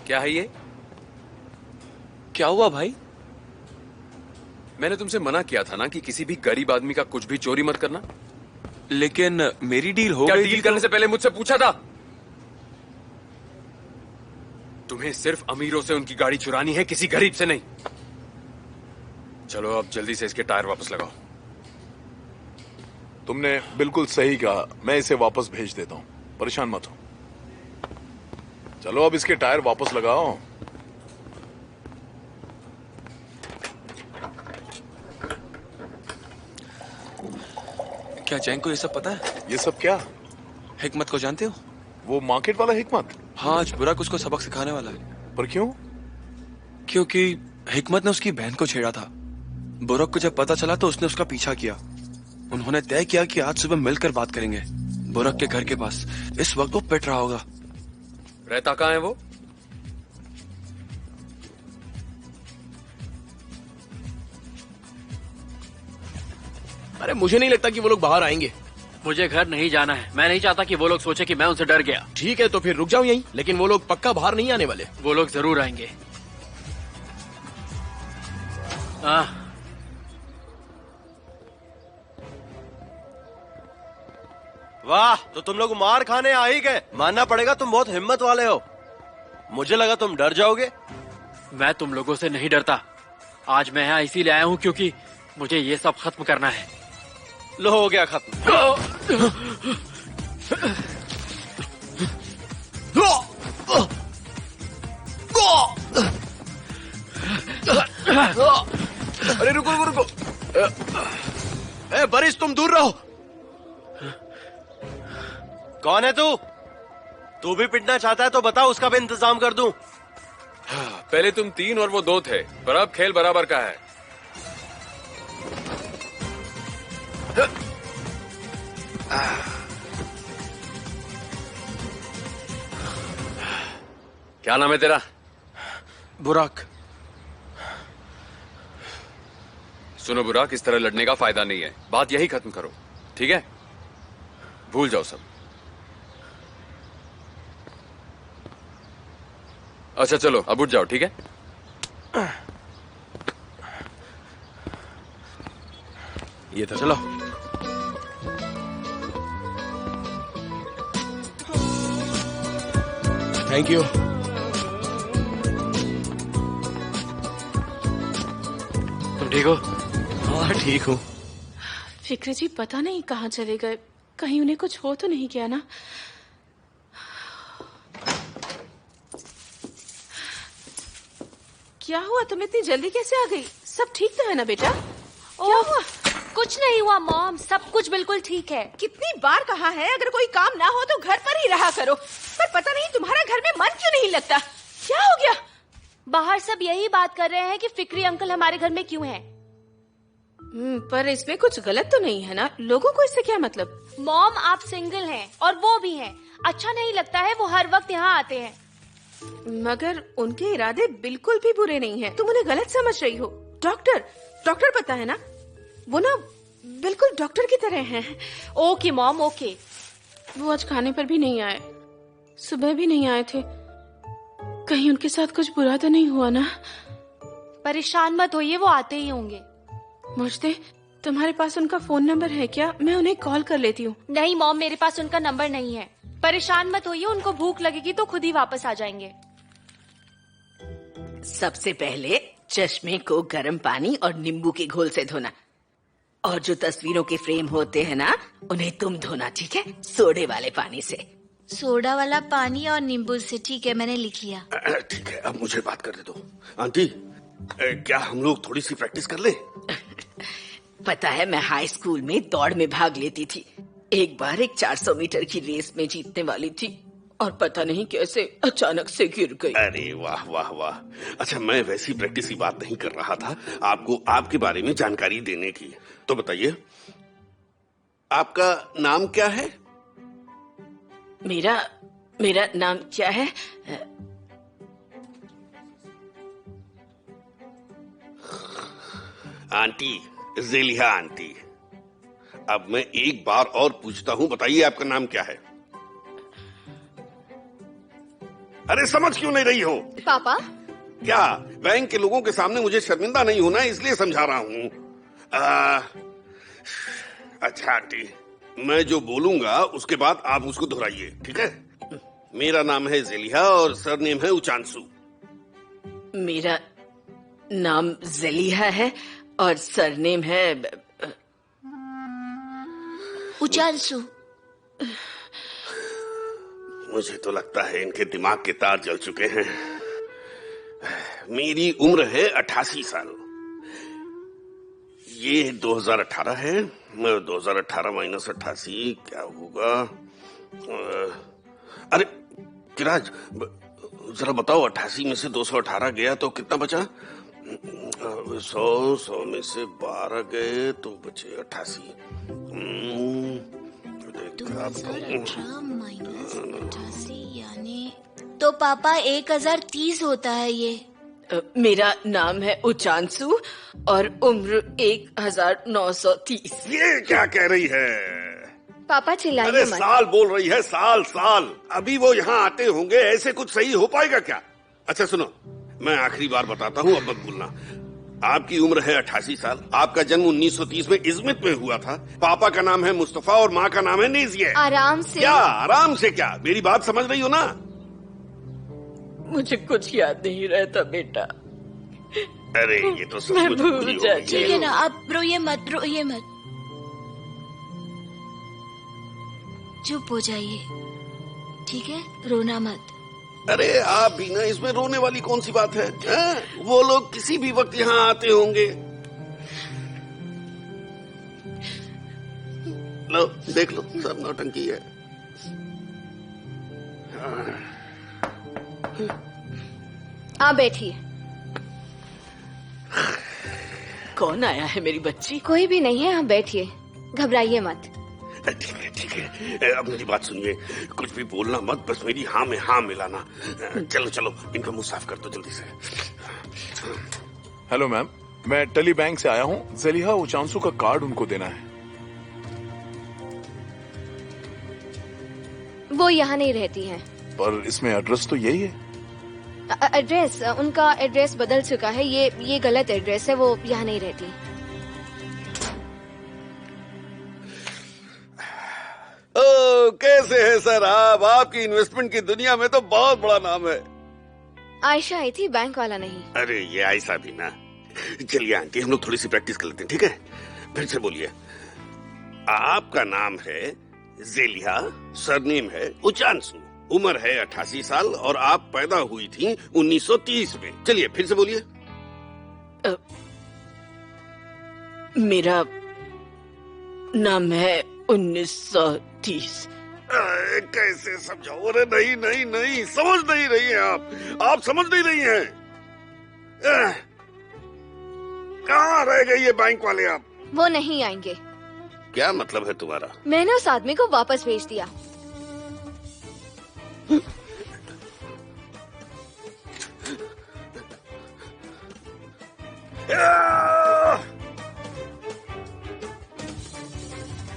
क्या है ये? क्या हुआ भाई? मैंने तुमसे मना किया था ना कि किसी भी गरीब आदमी का कुछ भी चोरी मत करना। लेकिन मेरी डील हो क्या गई। डील करने से पहले मुझसे पूछा था? तुम्हें सिर्फ अमीरों से उनकी गाड़ी चुरानी है, किसी गरीब से नहीं। चलो अब जल्दी से इसके टायर वापस लगाओ। तुमने बिल्कुल सही कहा, मैं इसे वापस भेज देता हूँ, परेशान मत हो। चलो अब इसके टायर वापस लगाओ। क्या जैन को ये सब पता है? ये सब क्या? हिकमत को जानते हो? वो मार्केट वाला हिकमत? हाँ, आज बुराक उसको सबक सिखाने वाला है। पर क्यों? क्योंकि हिकमत ने उसकी बहन को छेड़ा था। बुराक को जब पता चला तो उसने उसका पीछा किया। उन्होंने तय किया कि आज सुबह मिलकर बात करेंगे। बुराक के घर के पास। इस वक्त वो पिट रहा होगा। रहता कहाँ है वो? अरे मुझे नहीं लगता कि वो लोग बाहर आएंगे। मुझे घर नहीं जाना है। मैं नहीं चाहता कि वो लोग सोचे कि मैं उनसे डर गया। ठीक है तो फिर रुक जाओ यहीं, लेकिन वो लोग पक्का बाहर नहीं आने वाले। वो लोग जरूर आएंगे। वाह, तो तुम लोग मार खाने आ ही गए। मानना पड़ेगा तुम बहुत हिम्मत वाले हो। मुझे लगा तुम डर जाओगे। मैं तुम लोगों से नहीं डरता। आज मैं यहाँ इसीलिए आया हूँ क्योंकि मुझे ये सब खत्म करना है। लो हो गया खत्म। अरे रुको रुको रुको। ए बरिस, तुम दूर रहो। कौन है तू? तू भी पिटना चाहता है तो बता, उसका भी इंतजाम कर दूं। पहले तुम 3 और वो 2 थे, पर अब खेल बराबर का है। क्या नाम है तेरा? बुराक। सुनो बुराक, इस तरह लड़ने का फायदा नहीं है। बात यही खत्म करो, ठीक है? भूल जाओ सब। अच्छा चलो अब उठ जाओ, ठीक है? ये था। चलो। Thank you. तुम ठीक हो? हाँ ठीक हूँ। फिक्र जी पता नहीं कहाँ चले गए। कहीं उन्हें कुछ हो तो नहीं किया ना? क्या हुआ, तुम इतनी जल्दी कैसे आ गई? सब ठीक तो है ना बेटा? क्या हुआ? कुछ नहीं हुआ मॉम, सब कुछ बिल्कुल ठीक है। कितनी बार कहा है अगर कोई काम ना हो तो घर पर ही रहा करो, पर पता नहीं तुम्हारा घर में मन क्यों नहीं लगता। क्या हो गया? बाहर सब यही बात कर रहे हैं कि फिक्री अंकल हमारे घर में क्यों हैं। पर इसमें कुछ गलत तो नहीं है ना? लोगों को इससे क्या मतलब? मॉम आप सिंगल हैं और वो भी हैं। अच्छा नहीं लगता है वो हर वक्त यहाँ आते हैं। मगर उनके इरादे बिल्कुल भी बुरे नहीं हैं। तुम उन्हें गलत समझ रही हो। डॉक्टर पता है ना, वो ना बिल्कुल डॉक्टर की तरह हैं। Okay mom okay. वो आज खाने पर भी नहीं आए, सुबह भी नहीं आए थे। कहीं उनके साथ कुछ बुरा तो नहीं हुआ ना? परेशान मत होइए, वो आते ही होंगे। मुझे तुम्हारे पास उनका फोन नंबर है क्या? मैं उन्हें कॉल कर लेती हूँ। नहीं मॉम, मेरे पास उनका नंबर नहीं है। परेशान मत होइए, उनको भूख लगेगी तो खुद ही वापस आ जाएंगे। सबसे पहले चश्मे को गर्म पानी और नींबू के घोल से धोना, और जो तस्वीरों के फ्रेम होते हैं ना, उन्हें तुम धोना, ठीक है? सोडे वाले पानी से। सोडा वाला पानी और नींबू से, ठीक है, मैंने लिख लिया। ठीक है, अब मुझे बात करने दो। आंटी, क्या हम लोग थोड़ी सी प्रैक्टिस कर ले? पता है, मैं हाई स्कूल में दौड़ में भाग लेती थी। एक बार एक 400 मीटर की रेस में जीतने वाली थी और पता नहीं कैसे अचानक से गिर गई। अरे वाह वाह वाह। अच्छा, मैं वैसी प्रैक्टिस की बात नहीं कर रहा था, आपको आपके बारे में जानकारी देने की। तो बताइए, आपका नाम क्या है? मेरा नाम क्या है? आंटी, जेलिया आंटी। अब मैं एक बार और पूछता हूं, बताइए आपका नाम क्या है? अरे समझ क्यों नहीं रही हो? पापा, क्या बैंक के लोगों के सामने मुझे शर्मिंदा नहीं होना है, इसलिए समझा रहा हूँ। अच्छा आंटी, मैं जो बोलूंगा उसके बाद आप उसको दोहराइए, ठीक है? मेरा नाम है जेलिहा और सरनेम है उचांसू। मेरा नाम जलीहा है और सरनेम है उचांसू। मुझे तो लगता है इनके दिमाग के तार जल चुके हैं। मेरी उम्र है 88 साल। ये 2018 है। 2018 माइनस 88 क्या होगा? अरे किराज, जरा बताओ, 88 में से 218 गया तो कितना बचा? 100 में से 12 गए तो बचे 88। 2018 माइनस 88 यानी तो पापा 1030 होता है ये। मेरा नाम है उचांसू और उम्र 1930। ये क्या कह रही है? पापा चिल्लाइए अरे मत। साल बोल रही है, साल साल। अभी वो यहाँ आते होंगे, ऐसे कुछ सही हो पाएगा क्या? अच्छा सुनो, मैं आखिरी बार बताता हूँ, अब मत भूलना। आपकी उम्र है 88 साल। आपका जन्म 1930 में इज़मित में हुआ था। पापा का नाम है मुस्तफा और माँ का नाम है नेजिया। आराम से। क्या आराम से? क्या मेरी बात समझ रही हो ना? मुझे कुछ याद नहीं रहता बेटा। अरे ये तो मैं सचमुच भूल बुरी हो जाती गई ठीक है। है ना, आप रोइए मत, रोइए मत, चुप हो जाइए, ठीक है? रोना मत। अरे आप भी ना, इसमें रोने वाली कौन सी बात है? वो लोग किसी भी वक्त यहाँ आते होंगे। लो देख लो, सब नौटंकी है। आप बैठिए। कौन आया है मेरी बच्ची? कोई भी नहीं है, आप बैठिए, घबराइए मत। ठीक है ठीक है, अब मेरी बात सुनिए, कुछ भी बोलना मत, बस मेरी हाँ में हाँ मिलाना। चलो चलो, इनका मुंह साफ कर दो जल्दी से। हेलो मैम, मैं टली बैंक से आया हूँ। जलीहा उचांसू का कार्ड उनको देना है। वो यहाँ नहीं रहती हैं। पर इसमें एड्रेस तो यही है। एड्रेस, उनका एड्रेस बदल चुका है। ये गलत एड्रेस है, वो यहाँ नहीं रहती। ओ, कैसे है सर आप? आपकी इन्वेस्टमेंट की दुनिया में तो बहुत बड़ा नाम है। आयशा आई थी, बैंक वाला नहीं। अरे ये ऐसा भी ना। चलिए आंटी, हम लोग थोड़ी सी प्रैक्टिस कर लेते हैं, ठीक है? फिर से बोलिए। आपका नाम है जेलिहा, सरनेम है उचांसू, उम्र है 88 साल और आप पैदा हुई थी 1930 में। चलिए फिर से बोलिए। मेरा नाम है 1930। कैसे समझाओ? अरे नहीं नहीं नहीं, समझ नहीं रही हैं आप समझ नहीं रही हैं। कहाँ रह गए ये बैंक वाले आप? वो नहीं आएंगे। क्या मतलब है तुम्हारा? मैंने उस आदमी को वापस भेज दिया।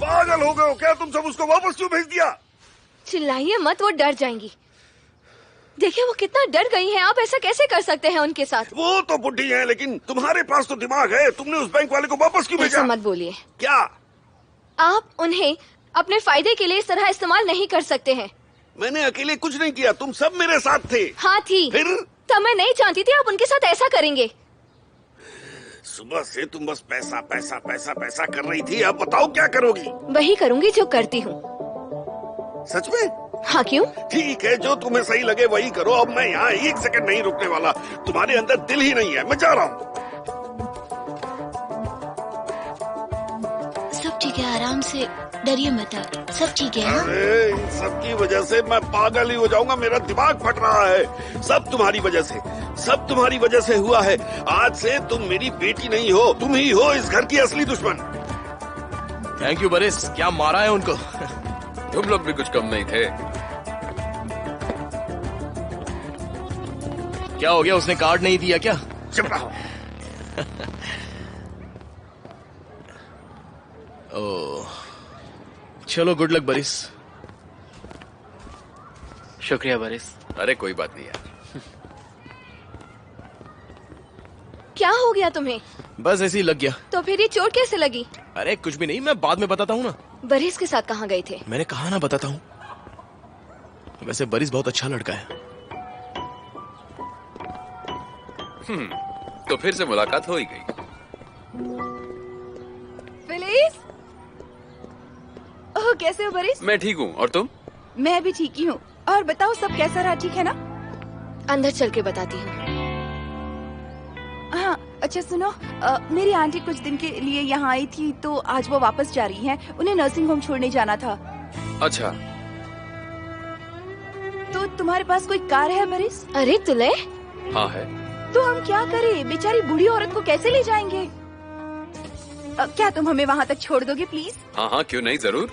पागल हो गए हो क्या तुम सब? उसको वापस क्यों भेज दिया? चिल्लाइए मत, वो डर जाएंगी। देखिए वो कितना डर गई हैं। आप ऐसा कैसे कर सकते हैं उनके साथ? वो तो बुढ़ी है, लेकिन तुम्हारे पास तो दिमाग है। तुमने उस बैंक वाले को वापस क्यों भेजा? ऐसा मत बोलिए। क्या? आप उन्हें अपने फायदे के लिए इस तरह इस्तेमाल नहीं कर सकते हैं। मैंने अकेले कुछ नहीं किया, तुम सब मेरे साथ थे। हाँ थी। फिर? तब मैं नहीं जानती थी आप उनके साथ ऐसा करेंगे। सुबह से तुम बस पैसा पैसा पैसा पैसा कर रही थी। अब बताओ क्या करोगी? वही करूंगी जो करती हूँ। सच में? हाँ क्यों? ठीक है, जो तुम्हें सही लगे वही करो। अब मैं यहाँ एक सेकंड नहीं रुकने वाला। तुम्हारे अंदर दिल ही नहीं है। मैं जा रहा हूँ। सब ठीक है, आराम से, डरिए मत आप, सब ठीक है। हाँ? अरे इन सबकी वजह से मैं पागल ही हो जाऊंगा। मेरा दिमाग फट रहा है। सब तुम्हारी वजह से, सब तुम्हारी वजह से हुआ है। आज से तुम मेरी बेटी नहीं हो, तुम ही हो इस घर की असली दुश्मन। थैंक यू बरिस, क्या मारा है उनको। तुम लोग भी कुछ कम नहीं थे। क्या हो गया, उसने कार्ड नहीं दिया क्या? चुप रहो। ओह, चलो गुड लक बरिस। शुक्रिया बरिस। अरे कोई बात नहीं यार। क्या हो गया तुम्हें? बस ऐसे ही लग गया। तो फिर ये चोट कैसे लगी? अरे कुछ भी नहीं, मैं बाद में बताता हूँ ना। बरीस के साथ कहाँ गए थे? मैंने कहा ना बताता हूँ। वैसे बरीस बहुत अच्छा लड़का है। तो फिर से मुलाकात हो ही गई। फिलिस, ओह कैसे हो बरीस? मैं ठीक हूँ, और तुम? मैं भी ठीक ही हूँ। और बताओ सब कैसा रहा, ठीक है ना? अंदर चल के बताती हूँ। हाँ अच्छा सुनो, मेरी आंटी कुछ दिन के लिए यहाँ आई थी, तो आज वो वापस जा रही हैं। उन्हें नर्सिंग होम छोड़ने जाना था। अच्छा, तो तुम्हारे पास कोई कार है बरीस? अरे तुले, हाँ है। तो हम क्या करें? बेचारी बूढ़ी औरत को कैसे ले जाएंगे? क्या तुम हमें वहाँ तक छोड़ दोगे प्लीज? हाँ हाँ क्यों नहीं, जरूर।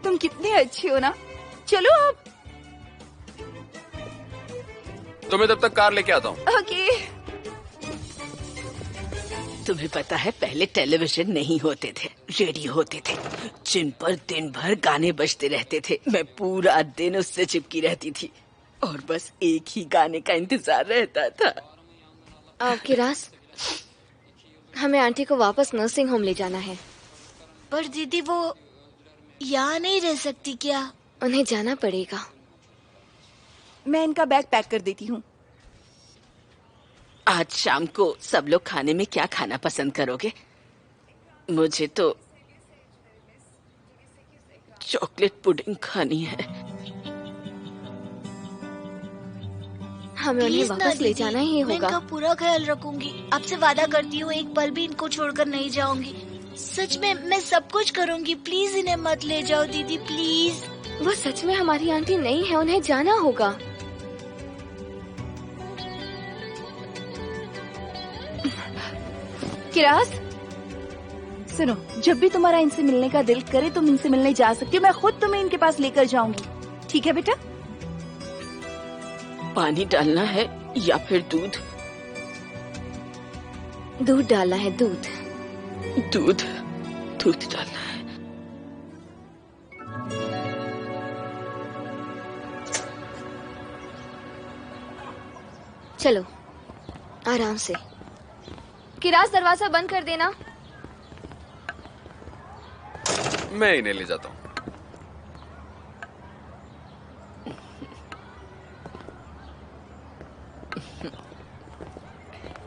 तुम कितने अच्छे हो ना। चलो अब। तो मैं तब तक कार लेके आता हूँ। ओके। तुम्हें पता है पहले टेलीविजन नहीं होते थे, रेडियो होते थे, जिन पर दिन भर गाने बजते रहते थे। मैं पूरा दिन उससे चिपकी रहती थी और बस एक ही गाने का इंतजार रहता था। किरास, हमें आंटी को वापस नर्सिंग होम ले जाना है। पर दीदी वो यहाँ नहीं रह सकती क्या? उन्हें जाना पड़ेगा। मैं इनका बैग पैक कर देती हूँ। आज शाम को सब लोग खाने में क्या खाना पसंद करोगे? मुझे तो चॉकलेट पुडिंग खानी है। हमें उन्हें वापस ले जाना ही होगा। मैं इनका पूरा ख्याल रखूंगी। आपसे वादा करती हूँ एक पल भी इनको छोड़कर नहीं जाऊंगी। सच में मैं सब कुछ करूंगी। प्लीज इन्हें मत ले जाओ दीदी, प्लीज। वो सच में हमारी आंटी नहीं है, उन्हें जाना होगा। किरास, सुनो, जब भी तुम्हारा इनसे मिलने का दिल करे तुम इनसे मिलने जा सकती हो। मैं खुद तुम्हें इनके पास लेकर जाऊंगी, ठीक है बेटा? पानी डालना है या फिर दूध? दूध डालना है, दूध। दूध दूध डालना है। चलो आराम से। किरास, दरवाजा बंद कर देना। मैं इन्हें ले जाता हूँ।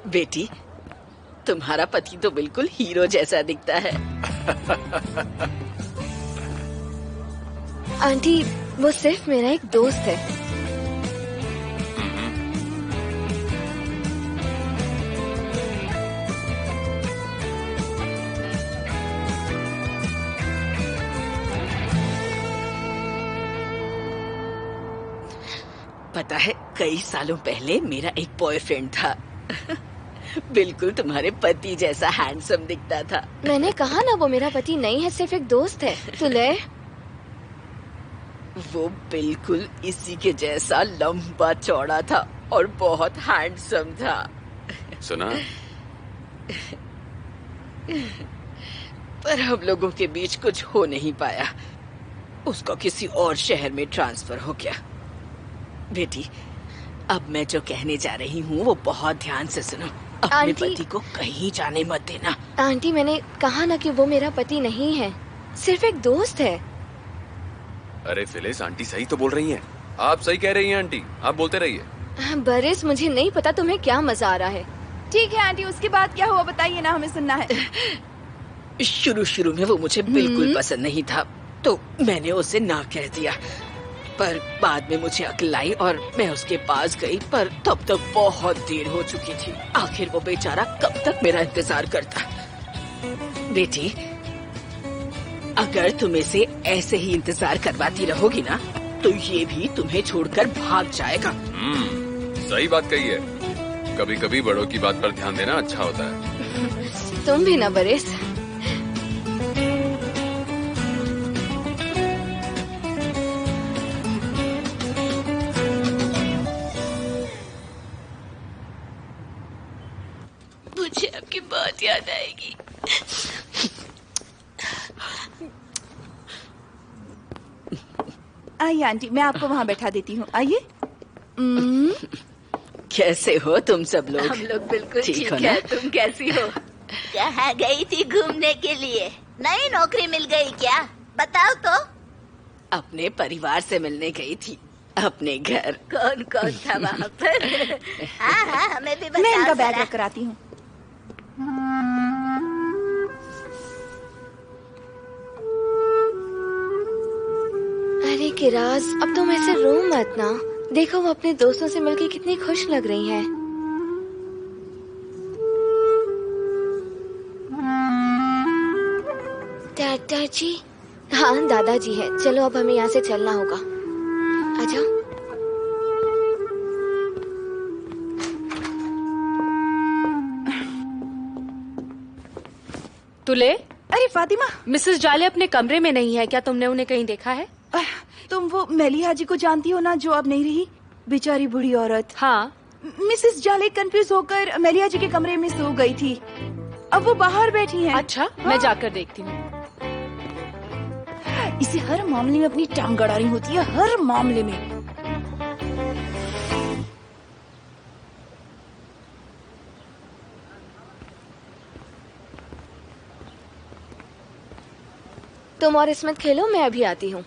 बेटी, तुम्हारा पति तो बिल्कुल हीरो जैसा दिखता है। आंटी, वो सिर्फ मेरा एक दोस्त है। पता है कई सालों पहले मेरा एक बॉयफ्रेंड था। बिल्कुल तुम्हारे पति जैसा हैंडसम दिखता था। मैंने कहा ना वो मेरा पति नहीं है, सिर्फ एक दोस्त है। तुले, वो बिल्कुल इसी के जैसा लंबा चौड़ा था और बहुत हैंडसम था। सुना? पर हम लोगों के बीच कुछ हो नहीं पाया। उसका किसी और शहर में ट्रांसफर हो गया। बेटी, अब मैं जो कहने जा रही हूँ वो बहुत ध्यान से सुनो। अपने पति को कहीं जाने मत देना। आंटी, मैंने कहा ना कि वो मेरा पति नहीं है, सिर्फ एक दोस्त है। अरे फिलिस, आंटी सही तो बोल रही हैं। आप सही कह रही हैं आंटी, आप बोलते रहिए। बरिस, मुझे नहीं पता तुम्हें क्या मजा आ रहा है। ठीक है आंटी, उसके बाद क्या हुआ बताइए ना, हमें सुनना है। शुरू में वो मुझे बिल्कुल पसंद नहीं था, तो मैंने उसे ना कह दिया। पर बाद में मुझे अक्ल आई और मैं उसके पास गई, पर तब तक बहुत देर हो चुकी थी। आखिर वो बेचारा कब तक मेरा इंतजार करता। बेटी, अगर तुम इसे ऐसे ही इंतजार करवाती रहोगी ना, तो ये भी तुम्हें छोड़कर भाग जाएगा। सही बात कही है। कभी कभी बड़ों की बात पर ध्यान देना अच्छा होता है। तुम भी ना बरिस। मुझे आपकी बात याद आएगी। आइए आंटी, मैं आपको वहाँ बैठा देती हूँ। आइए। कैसे हो तुम सब लोग? हम लोग बिल्कुल ठीक हो है। ना? तुम कैसी हो? कहाँ गई थी घूमने के लिए? नई नौकरी मिल गई क्या? बताओ तो। अपने परिवार से मिलने गई थी, अपने घर। कौन कौन था वहाँ पर? हाँ हाँ, हमें भी बताओ। मैं इनका बैग जरा। रख कर आती हूँ। अरे किराज, अब तुम ऐसे रो मत ना। देखो वो अपने दोस्तों से मिलकर कितनी खुश लग रही है। दादाजी? हाँ दादाजी है। चलो अब हमें यहाँ से चलना होगा। आ जाओ। तुले, अरे फातिमा, मिसेस जाले अपने कमरे में नहीं है क्या? तुमने उन्हें कहीं देखा है? तुम वो मेलिहा जी को जानती हो ना, जो अब नहीं रही, बेचारी बूढ़ी औरत। हाँ। मिसेस जाले कंफ्यूज होकर मेलिहा जी के कमरे में सो गई थी। अब वो बाहर बैठी हैं। अच्छा, मैं जाकर देखती हूँ। इसे हर मामले में अपनी टांग गड़ा रही होती है, हर मामले में। तुम और इसमत खेलो, मैं अभी आती हूँ।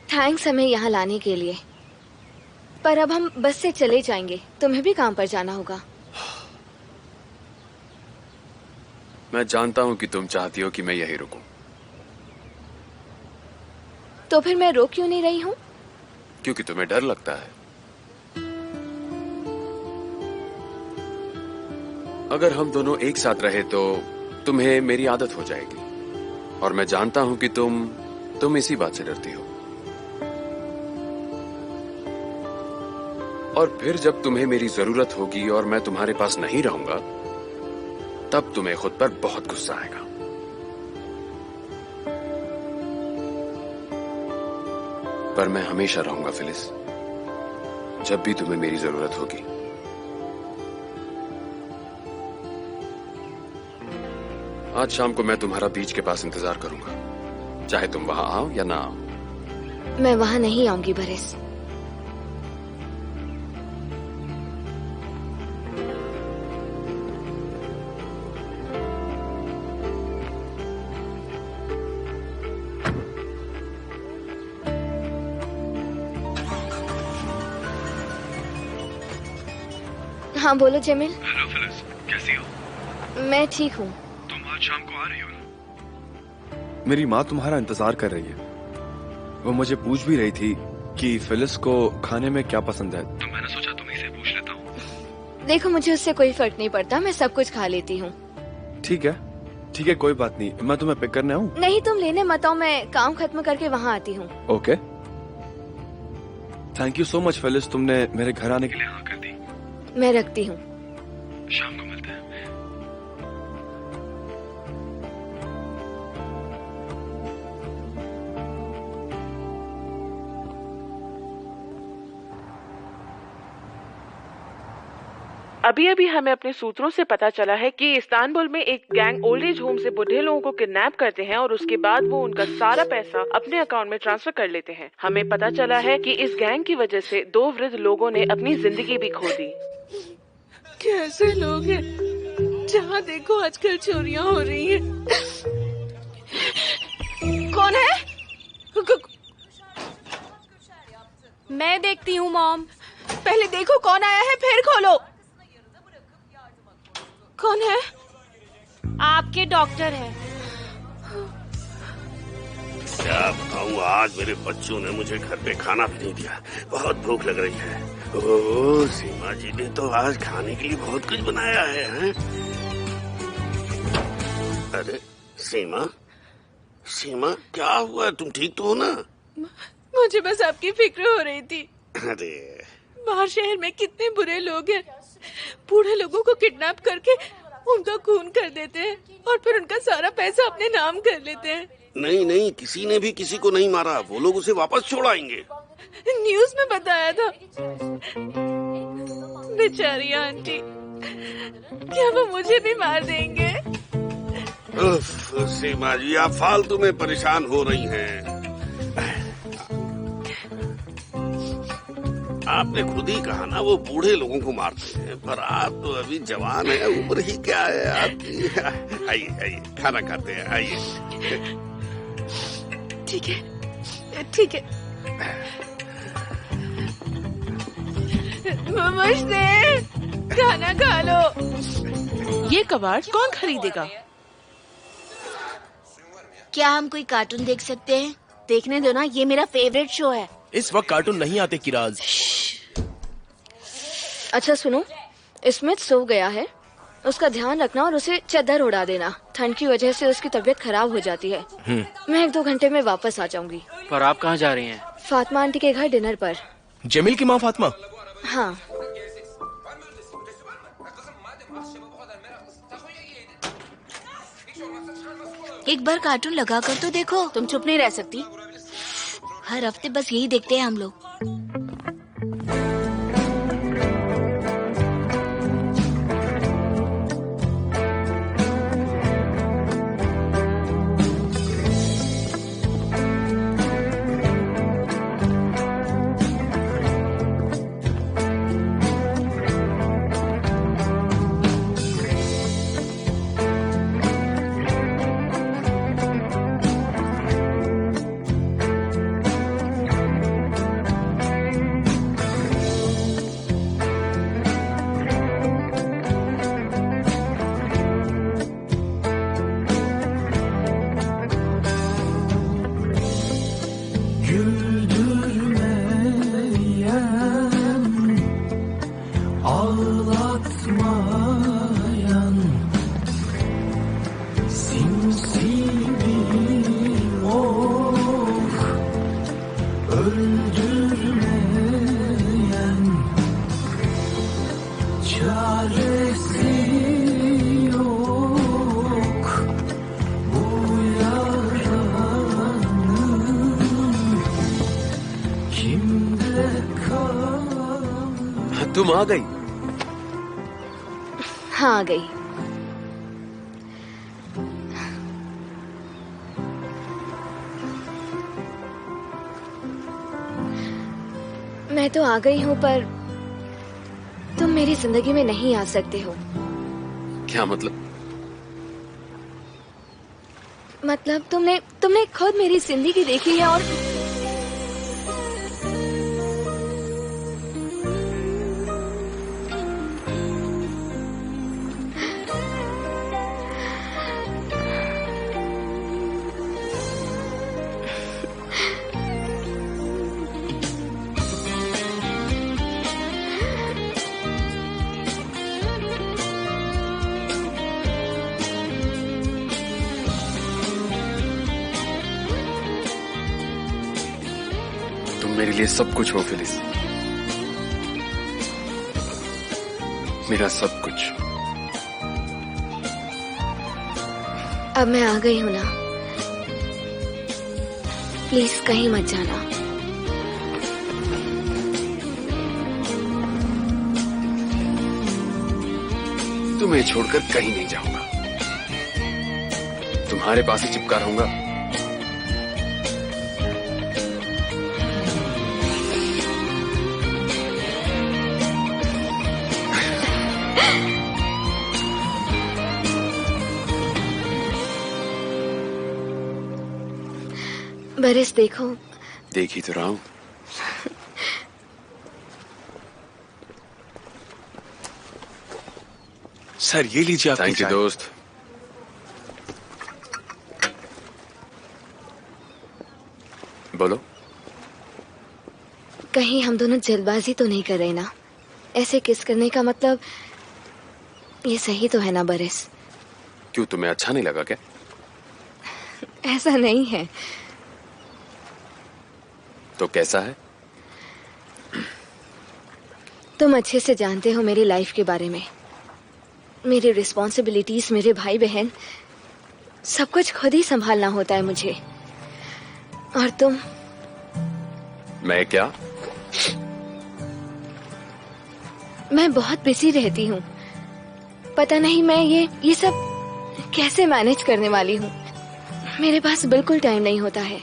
थैंक्स हमें यहाँ लाने के लिए, पर अब हम बस से चले जाएंगे। तुम्हें भी काम पर जाना होगा। मैं जानता हूँ कि तुम चाहती हो कि मैं यही रुकूं। तो फिर मैं रोक क्यों नहीं रही हूँ? क्योंकि तुम्हें डर लगता है। अगर हम दोनों एक साथ रहे तो तुम्हें मेरी आदत हो जाएगी, और मैं जानता हूं कि तुम इसी बात से डरती हो। और फिर जब तुम्हें मेरी जरूरत होगी और मैं तुम्हारे पास नहीं रहूंगा, तब तुम्हें खुद पर बहुत गुस्सा आएगा। पर मैं हमेशा रहूंगा फिलिस, जब भी तुम्हें मेरी जरूरत होगी। आज शाम को मैं तुम्हारा बीच के पास इंतजार करूंगा, चाहे तुम वहां आओ या ना आओ। मैं वहां नहीं आऊंगी बरिस। हाँ बोलो जमील। हेलो फिलिस, कैसी हो? मैं ठीक हूँ। तुम आज शाम को आ रही हो ना? मेरी माँ तुम्हारा इंतजार कर रही है। वो मुझे पूछ भी रही थी कि फिलिस को खाने में क्या पसंद है, तो मैंने सोचा तुम्हीं से पूछ लेता हूँ। देखो मुझे उससे कोई फर्क नहीं पड़ता, मैं सब कुछ खा लेती हूँ। ठीक है, कोई बात नहीं। मैं तुम्हें पिक करने आऊँ? नहीं तुम लेने मत आओ, मैं काम खत्म करके वहाँ आती हूँ। Okay. Thank you so much Phyllis, तुमने मेरे घर आने के लिए हाँ कर दी। मैं रखती हूँ। शाम को मिलते हैं। अभी अभी हमें अपने सूत्रों से पता चला है कि इस्तांबुल में एक गैंग ओल्ड एज होम से बुढ़े लोगों को किडनैप करते हैं और उसके बाद वो उनका सारा पैसा अपने अकाउंट में ट्रांसफर कर लेते हैं। हमें पता चला है कि इस गैंग की वजह से 2 वृद्ध लोगों ने अपनी जिंदगी भी खो दी। कैसे लोग हैं? जहाँ देखो आजकल चोरियां हो रही हैं। कौन है? मैं देखती हूँ मॉम। पहले देखो कौन आया है, फिर खोलो। कौन है? आपके डॉक्टर है। क्या बताऊं, आज मेरे बच्चों ने मुझे घर पे खाना भी नहीं दिया। बहुत भूख लग रही है। ओह, सीमा जी ने तो आज खाने के लिए बहुत कुछ बनाया है, हैं? अरे सीमा क्या हुआ? तुम ठीक तो हो ना? मुझे बस आपकी फिक्र हो रही थी। अरे बाहर शहर में कितने बुरे लोग हैं। बूढ़े लोगों को किडनैप करके उनका खून कर देते हैं और फिर उनका सारा पैसा अपने नाम कर लेते हैं। नहीं, किसी ने भी किसी को नहीं मारा। वो लोग उसे वापस छोड़ आएंगे। न्यूज में बताया था। बेचारी आंटी, क्या वो मुझे भी मार देंगे? उफ, सीमा जी आप फालतू में परेशान हो रही हैं। आपने खुद ही कहा ना वो बूढ़े लोगों को मारते हैं, पर आप तो अभी जवान हैं, उम्र ही क्या है आपकी। आइए आइए खाना खाते हैं, आइए। ठीक है ठीक है। नमस्ते, खाना खा लो। ये कबाड़ कौन खरीदेगा? क्या हम कोई कार्टून देख सकते हैं? देखने दो ना, ये मेरा फेवरेट शो है। इस वक्त कार्टून नहीं आते किराज। अच्छा सुनो, स्मिथ सो गया है, उसका ध्यान रखना और उसे चादर उड़ा देना। ठंड की वजह से उसकी तबीयत खराब हो जाती है। मैं 1-2 घंटे में वापस आ जाऊंगी। पर आप कहाँ जा रही हैं? फातिमा आंटी के घर डिनर पर। जमील की माँ फातिमा? हाँ। एक बार कार्टून लगा कर तो देखो। तुम चुप नहीं रह सकती? हर हफ्ते बस यही देखते हैं हम लोग। तुम आ गई? हाँ आ गई। मैं तो आ गई हूँ, पर तुम मेरी जिंदगी में नहीं आ सकते हो। क्या मतलब? मतलब तुमने खुद मेरी जिंदगी देखी है और मेरे लिए सब कुछ हो फिलिस, मेरा सब कुछ। अब मैं आ गई हूँ ना, प्लीज कहीं मत जाना। तुम्हें छोड़कर कहीं नहीं जाऊंगा, तुम्हारे पास ही चिपका रहूंगा। बरिस देखो। देख ही तो रहा हूं। सर ये लीजिए आपकी थैंक यू दोस्त। बोलो। कहीं हम दोनों जल्दबाजी तो नहीं कर रहे ना? ऐसे किस करने का मतलब ये सही तो है ना बरिस? क्यों, तुम्हें अच्छा नहीं लगा क्या? ऐसा नहीं है। तो कैसा है? तुम अच्छे से जानते हो मेरी लाइफ के बारे में, मेरी रिस्पॉन्सिबिलिटीज, मेरे भाई बहन, सब कुछ खुद ही संभालना होता है मुझे। और तुम? मैं क्या? मैं बहुत बिजी रहती हूँ। पता नहीं मैं ये सब कैसे मैनेज करने वाली हूँ। मेरे पास बिल्कुल टाइम नहीं होता है।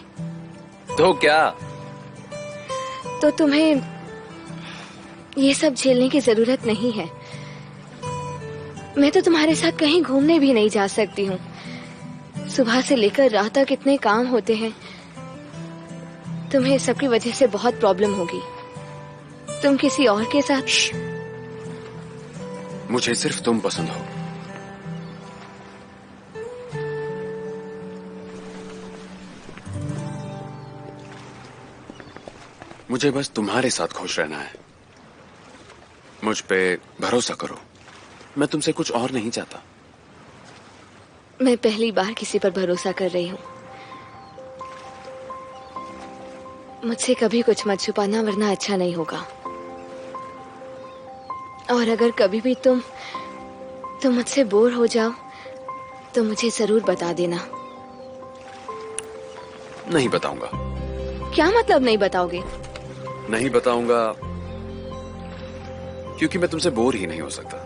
तो क्या? तो तुम्हें ये सब झेलने की जरूरत नहीं है। मैं तो तुम्हारे साथ कहीं घूमने भी नहीं जा सकती हूँ। सुबह से लेकर रात तक इतने काम होते हैं। तुम्हें सबकी वजह से बहुत प्रॉब्लम होगी। तुम किसी और के साथ। मुझे सिर्फ तुम पसंद हो। मुझे बस तुम्हारे साथ खुश रहना है। मुझ पे भरोसा करो। मैं तुमसे कुछ और नहीं चाहता। मैं पहली बार किसी पर भरोसा कर रही हूँ। मुझसे कभी कुछ मत छुपाना, वरना अच्छा नहीं होगा। और अगर कभी भी तुम मुझसे बोर हो जाओ तो मुझे जरूर बता देना। नहीं बताऊंगा। क्या मतलब नहीं बताओगे? नहीं बताऊंगा क्योंकि मैं तुमसे बोर ही नहीं हो सकता।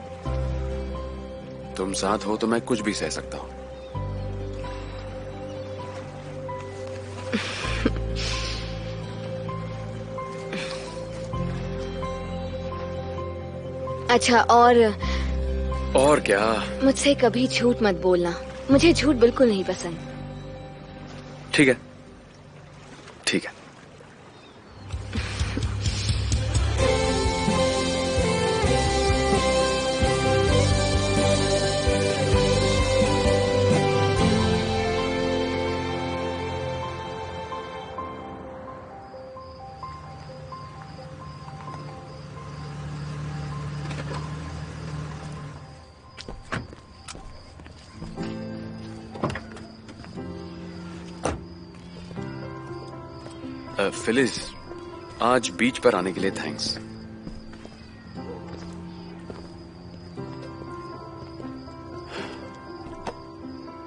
तुम साथ हो तो मैं कुछ भी सह सकता हूं। अच्छा, और क्या? मुझसे कभी झूठ मत बोलना। मुझे झूठ बिल्कुल नहीं पसंद। ठीक है, ठीक है। फिलिस, आज बीच पर आने के लिए थैंक्स।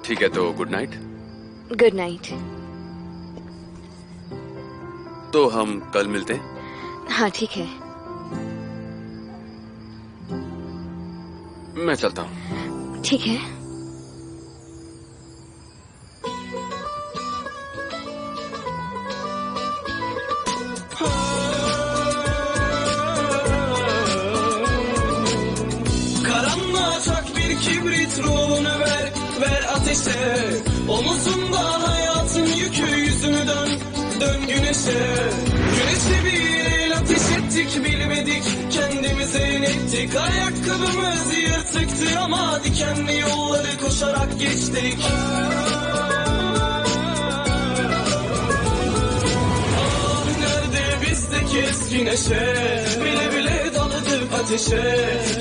ठीक है, तो गुड नाइट। Good night. तो हम कल मिलते हैं? हाँ ठीक है। मैं चलता हूँ। ठीक है। Omuzunda hayatın yükü, yüzünü dön, dön güneşe. Güneşe bir el ateş ettik, bilmedik kendimize inettik. Ayakkabımız yırtıktı ama dikenli yolları koşarak geçtik. Ah, nerede bizdeki eski neşe? Bile bile daladık ateşe.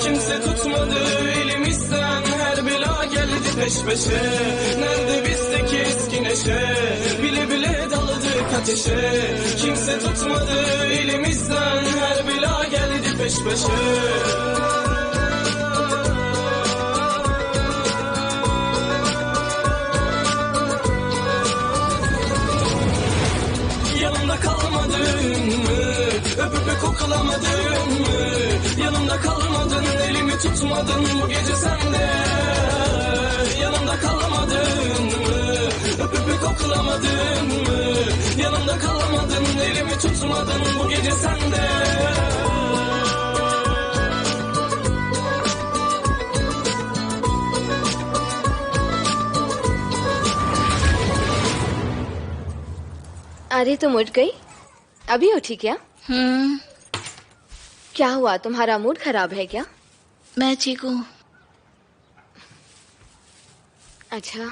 Kimse tutmadı elimizden, her bela geldi peş peşe. Nerede bizdeki eski neşe? Bile bile daladık ateşe. Kimse tutmadı elimizden, her bela geldi peş peşe. Yanımda kalmadın mı? Öpüp koklamadın mı? Yanımda kalmadın, elimi tutmadın bu gece sende. Yanımda kalmadın mı? Öpüp koklamadın mı? Yanımda kalmadın, elimi tutmadın bu gece sende. अरे तुम उठ गई? अभी उठी क्या? क्या हुआ, तुम्हारा मूड खराब है क्या? मैं ठीक हूँ। अच्छा,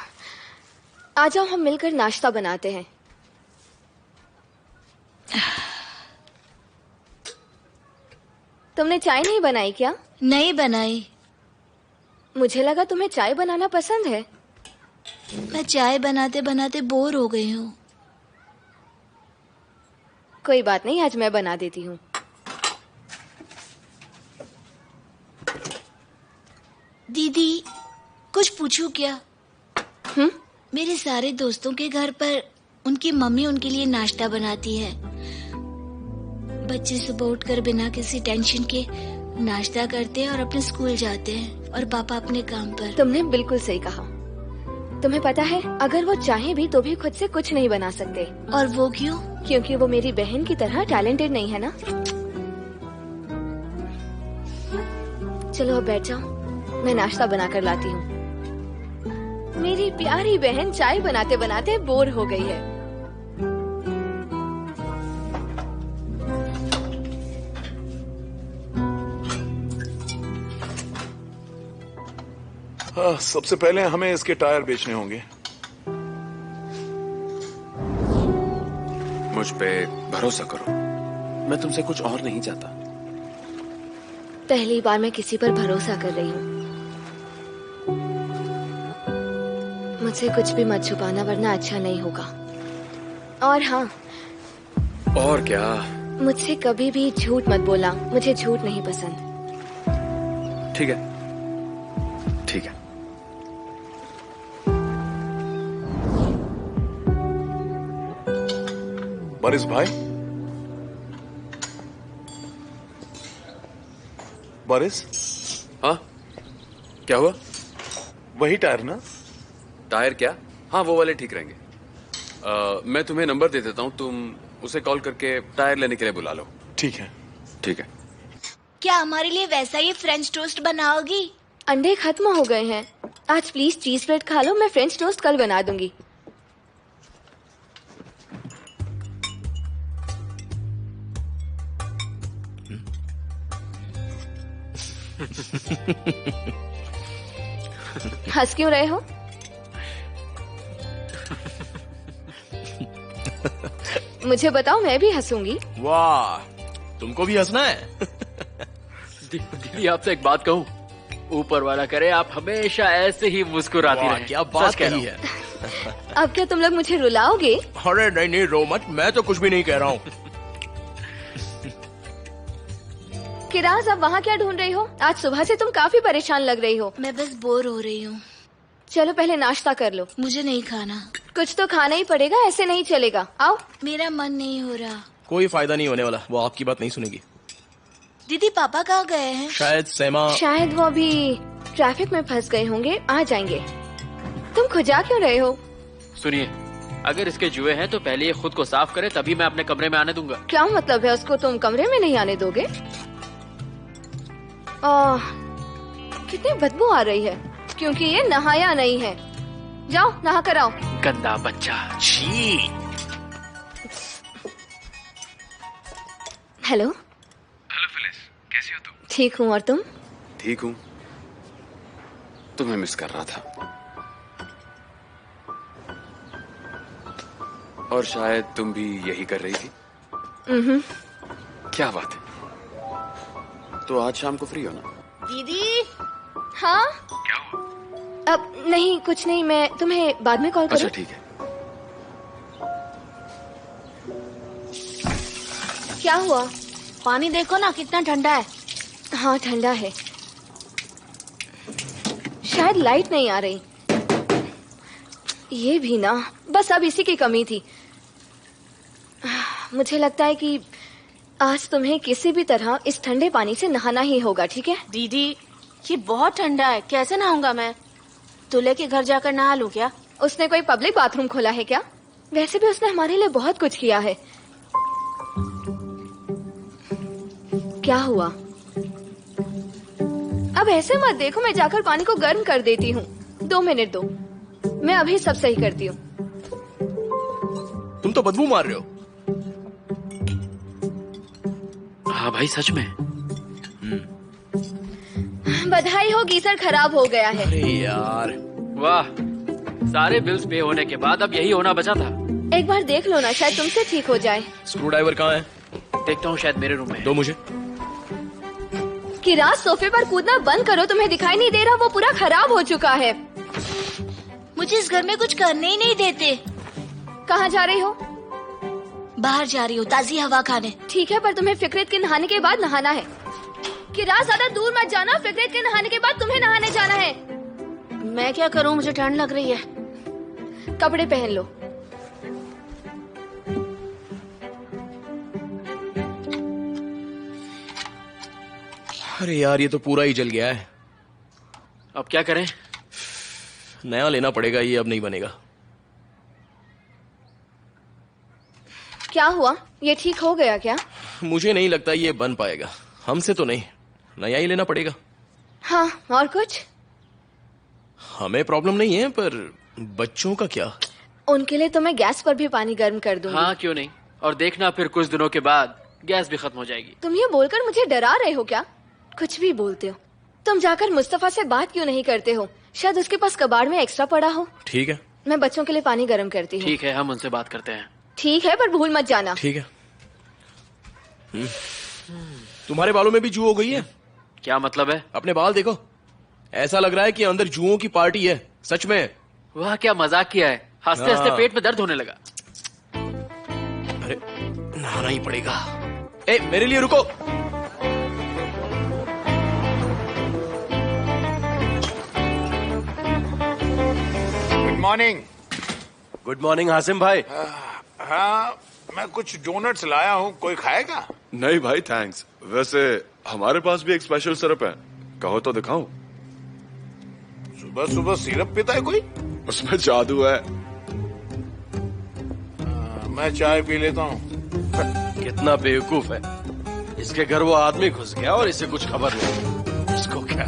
आ जाओ हम मिलकर नाश्ता बनाते हैं। तुमने चाय नहीं बनाई क्या? नहीं बनाई। मुझे लगा तुम्हें चाय बनाना पसंद है। मैं चाय बनाते बनाते बोर हो गई हूँ। कोई बात नहीं, आज मैं बना देती हूँ। दीदी, कुछ पूछूं क्या? मेरे सारे दोस्तों के घर पर उनकी मम्मी उनके लिए नाश्ता बनाती है। बच्चे सुबह उठकर बिना किसी टेंशन के नाश्ता करते हैं और अपने स्कूल जाते हैं, और पापा अपने काम पर। तुमने बिल्कुल सही कहा। तुम्हें पता है, अगर वो चाहे भी तो भी खुद से कुछ नहीं बना सकते। और वो क्यों? क्योंकि वो मेरी बहन की तरह टैलेंटेड नहीं है ना। चलो अब बैठ जाओ, मैं नाश्ता बना कर लाती हूँ। मेरी प्यारी बहन चाय बनाते बनाते बोर हो गई है। सबसे पहले हमें इसके टायर बेचने होंगे। मुझ पे भरोसा करो, मैं तुमसे कुछ और नहीं चाहता। पहली बार मैं किसी पर भरोसा कर रही हूँ। मुझसे कुछ भी मत छुपाना वरना अच्छा नहीं होगा। और हाँ, और क्या? मुझसे कभी भी झूठ मत बोलना, मुझे झूठ नहीं पसंद। ठीक है, ठीक है। बारिश भाई, बारिश। हाँ, क्या हुआ? वही टायर ना? टायर क्या? हाँ, वो वाले ठीक रहेंगे। मैं तुम्हें नंबर दे देता हूँ, तुम उसे कॉल करके टायर लेने के लिए बुला लो। ठीक है, ठीक है। क्या हमारे लिए वैसा ही फ्रेंच टोस्ट बनाओगी? अंडे खत्म हो गए हैं। आज प्लीज चीज ब्रेड खा लो, मैं फ्रेंच टोस्ट कल बना दूंगी। हंस क्यों रहे हो? मुझे बताओ, मैं भी हंसूंगी। वाह, तुमको भी हंसना है? दीदी आपसे एक बात कहूँ, ऊपर वाला करे आप हमेशा ऐसे ही मुस्कुराती रहे। क्या बात कही है। अब क्या तुम लोग मुझे रुलाओगे? अरे नहीं नहीं, रो मत, मैं तो कुछ भी नहीं कह रहा हूँ। किराज, अब वहाँ क्या ढूंढ रही हो? आज सुबह से तुम काफी परेशान लग रही हो। मैं बस बोर हो रही हूँ। चलो पहले नाश्ता कर लो। मुझे नहीं खाना। कुछ तो खाना ही पड़ेगा, ऐसे नहीं चलेगा। आओ। मेरा मन नहीं हो रहा। कोई फायदा नहीं होने वाला, वो आपकी बात नहीं सुनेगी। दीदी पापा कहाँ गए हैं? शायद वो अभी ट्रैफिक में फंस गए होंगे, आ जाएंगे। तुम खुजा क्यों रहे हो? सुनिए, अगर इसके जुए हैं तो पहले ये खुद को साफ करे, तभी मैं अपने कमरे में आने दूंगा। क्या मतलब है उसको तुम कमरे में नहीं आने दोगे? कितनी बदबू आ रही है, क्योंकि ये नहाया नहीं है। जाओ नहा कर आओ। गंदा बच्चा। छी। हेलो फिलिस, कैसी हो तुम? ठीक हूँ, और तुम? ठीक हूँ, तुम्हें मिस कर रहा था। और शायद तुम भी यही कर रही थी। क्या बात है, तो आज शाम को फ्री हो ना? दीदी। हाँ क्या हुआ? अब नहीं, कुछ नहीं, मैं तुम्हें बाद में कॉल करूँ? अच्छा ठीक है। क्या हुआ? पानी देखो ना कितना ठंडा है। हाँ ठंडा है। शायद लाइट नहीं आ रही। ये भी ना, बस अब इसी की कमी थी। मुझे लगता है कि आज तुम्हें किसी भी तरह इस ठंडे पानी से नहाना ही होगा, ठीक है? दीदी ये बहुत ठंडा है, कैसे नहाऊंगा मैं? दूल्हे के घर जाकर नहा लूं क्या? उसने कोई पब्लिक बाथरूम खोला है क्या? वैसे भी उसने हमारे लिए बहुत कुछ किया है। क्या हुआ? अब ऐसे मत देखो, मैं जाकर पानी को गर्म कर देती हूँ। 2 मिनट दो, मैं अभी सब सही करती हूँ। तुम तो बदबू मार रहे हो। हाँ भाई, सच में। बधाई हो, गीजर खराब हो गया है। अरे यार, वाह, सारे बिल्स पे होने के बाद अब यही होना बचा था। एक बार देख लो ना, शायद तुमसे ठीक हो जाए। स्क्रू ड्राइवर कहाँ है? देखता हूँ, शायद मेरे रूम में। दो मुझे। किराज, सोफे पर कूदना बंद करो, तुम्हें दिखाई नहीं दे रहा वो पूरा खराब हो चुका है। मुझे इस घर में कुछ करने ही नहीं देते। कहाँ जा रही हो? बाहर जा रही हूँ, ताजी हवा खाने। ठीक है, पर तुम्हें फिकरीत के नहाने के बाद नहाना है। किराज, ज्यादा दूर मत जाना, फिकरीत के नहाने के बाद तुम्हें नहाने जाना है। मैं क्या करूँ, मुझे ठंड लग रही है। कपड़े पहन लो। अरे यार, ये तो पूरा ही जल गया है। अब क्या करें? नया लेना पड़ेगा, ये अब नहीं बनेगा। क्या हुआ? ये ठीक हो गया क्या? मुझे नहीं लगता ये बन पाएगा, हमसे तो नहीं, नया ही लेना पड़ेगा। हाँ, और कुछ? हमें प्रॉब्लम नहीं है, पर बच्चों का क्या? उनके लिए तो मैं गैस पर भी पानी गर्म कर दूंगी। हाँ क्यों नहीं, और देखना फिर कुछ दिनों के बाद गैस भी खत्म हो जाएगी। तुम ये बोलकर मुझे डरा रहे हो क्या? कुछ भी बोलते हो। तुम जाकर मुस्तफा से बात क्यों नहीं करते हो? शायद उसके पास कबाड़ में एक्स्ट्रा पड़ा हो। ठीक है, मैं बच्चों के लिए पानी गर्म करती हूँ। ठीक है, हम उनसे बात करते हैं। ठीक है, पर भूल मत जाना। ठीक है। तुम्हारे बालों में भी जू हो गई है? क्या मतलब है? अपने बाल देखो, ऐसा लग रहा है कि अंदर जुओं की पार्टी है। सच में? वाह, क्या मजाक किया है। हंसते हंसते पेट में दर्द होने लगा। अरे नहाना ही पड़ेगा। ए, मेरे लिए रुको। Good morning. Good morning Hasim भाई। हाँ, मैं कुछ डोनट्स लाया हूँ, कोई खाएगा? नहीं भाई थैंक्स। वैसे हमारे पास भी एक स्पेशल सिरप है, कहो तो दिखाऊं? सुबह सुबह सिरप पीता है कोई? उसमें जादू है। मैं चाय पी लेता हूँ। कितना बेवकूफ है, इसके घर वो आदमी घुस गया और इसे कुछ खबर नहीं। इसको क्या?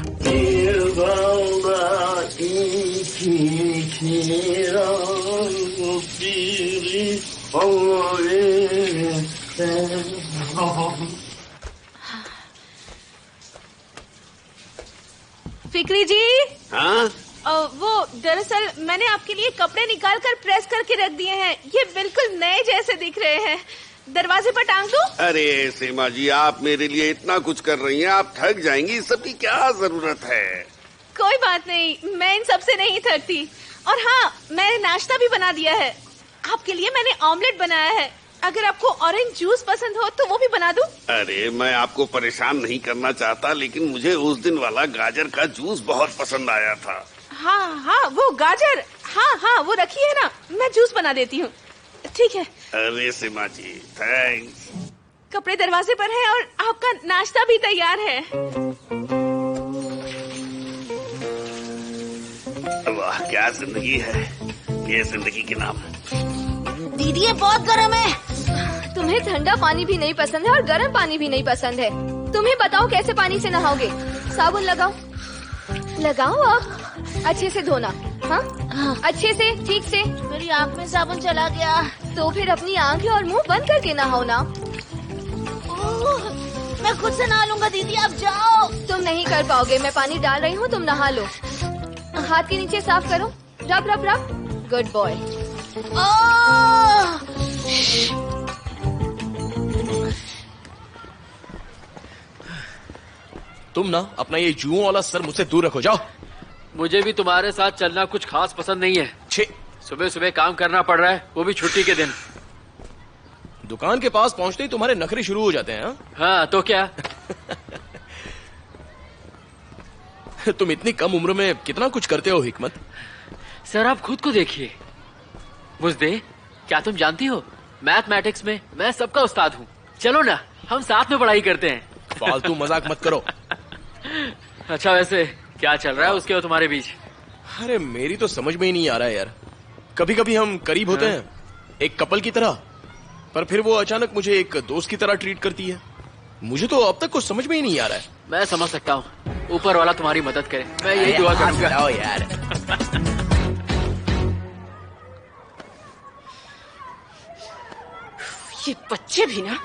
फिक्री जी। हाँ? वो दरअसल मैंने आपके लिए कपड़े निकाल कर प्रेस करके रख दिए हैं। ये बिल्कुल नए जैसे दिख रहे हैं। दरवाजे पर टांग दूं? अरे सीमा जी, आप मेरे लिए इतना कुछ कर रही हैं, आप थक जाएंगी। इस सब की क्या जरूरत है? कोई बात नहीं, मैं इन सब से नहीं थकती। और हाँ, मैंने नाश्ता भी बना दिया है। आपके लिए मैंने ऑमलेट बनाया है। अगर आपको ऑरेंज जूस पसंद हो तो वो भी बना दूं? अरे मैं आपको परेशान नहीं करना चाहता, लेकिन मुझे उस दिन वाला गाजर का जूस बहुत पसंद आया था। हाँ हाँ, वो गाजर, हाँ हाँ, वो रखी है ना, मैं जूस बना देती हूँ। ठीक है। अरे सीमा जी, थैंक्स। कपड़े दरवाजे पर हैं और आपका नाश्ता भी तैयार है। वाह, क्या जिंदगी है, ये जिंदगी के नाम। दीदी ये बहुत गर्म है। तुम्हें ठंडा पानी भी नहीं पसंद है और गर्म पानी भी नहीं पसंद है। तुम्हें बताओ कैसे पानी से नहाओगे? साबुन लगाओ। लगाओ आप। अच्छे से धोना। हाँ, अच्छे से, ठीक से। मेरी आँख में साबुन चला गया। तो फिर अपनी आंखें और मुंह बंद करके नहाओ ना। मैं खुद से नहा लूंगा दीदी, आप जाओ। तुम नहीं कर पाओगे, मैं पानी डाल रही हूँ, तुम नहा लो। हाथ के नीचे साफ करो। रब रब रब। Good boy. तुम ना अपना ये जुओं वाला सर मुझसे दूर रखो, जाओ। मुझे भी तुम्हारे साथ चलना कुछ खास पसंद नहीं है। सुबह सुबह काम करना पड़ रहा है, वो भी छुट्टी के दिन। दुकान के पास पहुंचते ही तुम्हारे नखरे शुरू हो जाते हैं। हाँ तो क्या? तुम इतनी कम उम्र में कितना कुछ करते हो हिकमत। सर आप खुद को देखिए। बुज़दे, क्या तुम जानती हो, मैथमेटिक्स में मैं सबका उस्ताद हूँ। चलो ना, हम साथ में पढ़ाई करते हैं। फालतू मजाक मत करो। अच्छा वैसे क्या चल रहा है उसके और तुम्हारे बीच? अरे मेरी तो समझ में ही नहीं आ रहा है यार। कभी कभी हम करीब होते हैं, एक कपल की तरह, पर फिर वो अचानक मुझे एक दोस्त की तरह ट्रीट करती है। मुझे तो अब तक कुछ समझ में ही नहीं आ रहा है। मैं समझ सकता हूँ, ऊपर वाला तुम्हारी मदद करे, मैं यही दुआ करूंगा। यार ये बच्चे भी ना।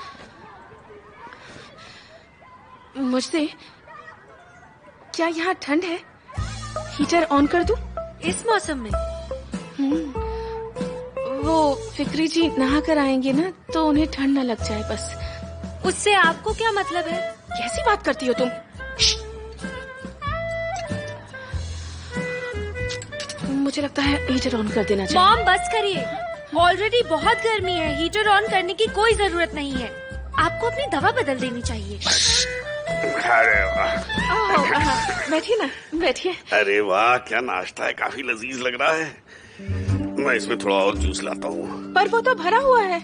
मुझसे क्या यहाँ ठंड है? हीटर ऑन कर दूं? इस मौसम में? वो फिक्री जी नहा कर आएंगे ना, तो उन्हें ठंड न लग जाए बस। उससे आपको क्या मतलब है? कैसी बात करती हो तुम? मुझे लगता है हीटर ऑन कर देना चाहिए। मॉम बस करिए, ऑलरेडी बहुत गर्मी है, हीटर ऑन करने की कोई जरूरत नहीं है। आपको अपनी दवा बदल देनी चाहिए। अरे वाह। बैठिए ना, बैठिए। अरे वाह, क्या नाश्ता है, काफी लजीज लग रहा है। मैं इसमें थोड़ा और जूस लाता हूँ। पर वो तो भरा हुआ है।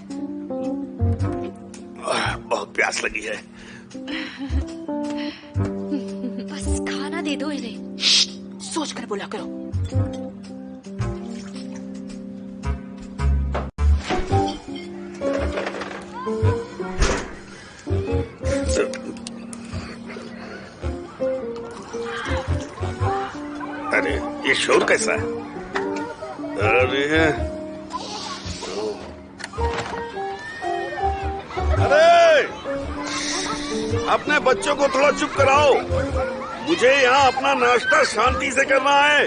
बहुत प्यास लगी है। बस खाना दे दो इन्हें। सोच कर बोला करो। अरे ये शोर कैसा है? अरे अपने बच्चों को थोड़ा चुप कराओ। मुझे यहाँ अपना नाश्ता शांति से करना है।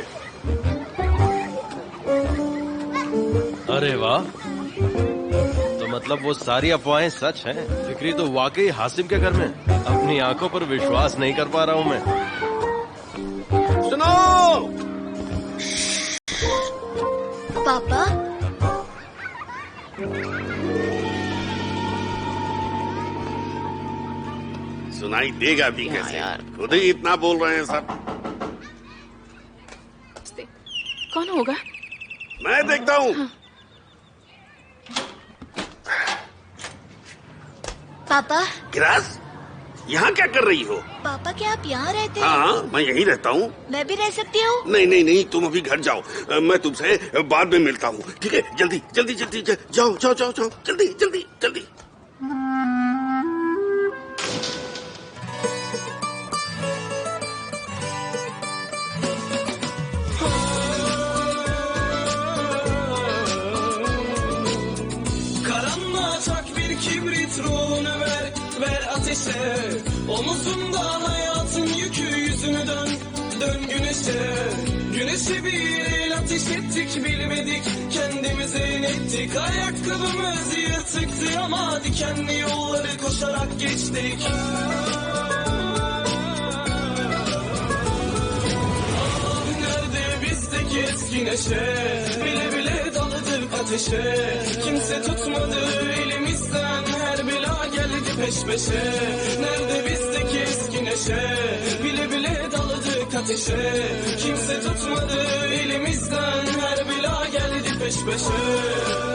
अरे वाह, तो मतलब वो सारी अफवाहें सच हैं। फिक्री तो वाकई हासिम के घर में। अपनी आंखों पर विश्वास नहीं कर पा रहा हूँ मैं। सुनो पापा, सुनाई देगा भी कैसे? खुद ही इतना बोल रहे हैं सब। कौन होगा? मैं देखता हूँ। हाँ। पापा। गिरास, यहाँ क्या कर रही हो? पापा क्या आप यहाँ रहते हैं? हाँ, मैं यहीं रहता हूँ। मैं भी रह सकती हूँ? नहीं नहीं नहीं, तुम अभी घर जाओ। मैं तुमसे बाद में मिलता हूँ, ठीक है? जल्दी जल्दी जल्दी जाओ जाओ जाओ जाओ, जल्दी जल्दी जल्दी। Omuzunda hayatın yükü, yüzünü dön, dön güneşe. Güneşe bir el ateş ettik, bilmedik kendimize inettik. Ayakkabımız yırtıktı ama dikenli yolları koşarak geçtik. Ah nerede bizdeki eski neşe, bile bile daladık ateşe. Kimse tutmadı elimizden, her bela geldi peş peşe. Nerede bizdeki eski neşe, bile bile daladık ateşe. Kimse tutmadı elimizden, her bela geldi peş peşe.